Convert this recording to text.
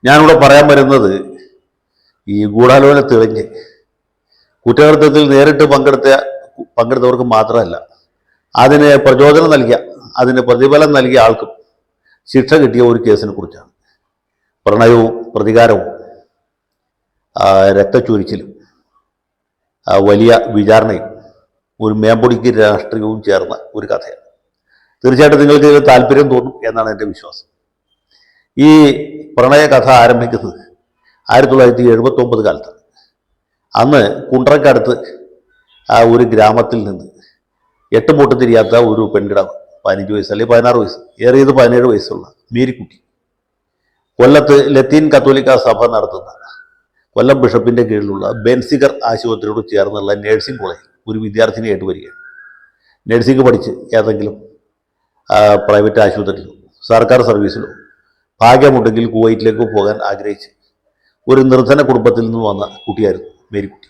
ഞാനിവിടെ പറയാൻ വരുന്നത് ഈ ഗൂഢാലോചന തെളിഞ്ഞ് കുറ്റകൃത്യത്തിൽ നേരിട്ട് പങ്കെടുത്തവർക്ക് മാത്രമല്ല, അതിന് പ്രചോദനം നൽകിയ, അതിന് പ്രതിഫലം നൽകിയ ആൾക്കും ശിക്ഷ കിട്ടിയ ഒരു കേസിനെ കുറിച്ചാണ്. പ്രണയവും പ്രതികാരവും രക്തച്ചൊരിച്ചിലും വലിയ വിചാരണയും ഒരു മേമ്പൊടിക്ക് രാഷ്ട്രീയവും ചേർന്ന ഒരു കഥയാണ്. തീർച്ചയായിട്ടും നിങ്ങൾക്ക് ഇതിൽ താല്പര്യം തോന്നും എന്നാണ് എൻ്റെ വിശ്വാസം. ഈ പ്രണയ കഥ ആരംഭിക്കുന്നത് 1979 കാലത്താണ്. അന്ന് കുണ്ട്രക്കടുത്ത് ഒരു ഗ്രാമത്തിൽ നിന്ന് 8 മുട്ട് തിരിയാത്ത ഒരു പെൺകിടാവ്, 15 വയസ്സ് അല്ലെങ്കിൽ 16 വയസ്സ്, ഏറിയത് 17 വയസ്സുള്ള മേരിക്കുട്ടി, കൊല്ലത്ത് ലത്തീൻ കത്തോലിക്ക സഭ നടത്തുന്ന കൊല്ലം ബിഷപ്പിന്റെ കീഴിലുള്ള ബെൻസിഗർ ആശുപത്രിയോട് ചേർന്നുള്ള നഴ്സിംഗ് കോളേജിൽ ഒരു വിദ്യാർത്ഥിനിയായിട്ട് വരികയാണ്. നഴ്സിംഗ് പഠിച്ച് ഏതെങ്കിലും പ്രൈവറ്റ് ആശുപത്രിയിലോ സർക്കാർ സർവീസിലോ ഭാഗ്യമുണ്ടെങ്കിൽ കുവൈറ്റിലേക്ക് പോകാൻ ആഗ്രഹിച്ച് ഒരു നിർധന കുടുംബത്തിൽ നിന്ന് വന്ന കുട്ടിയായിരുന്നു മേരിക്കുട്ടി.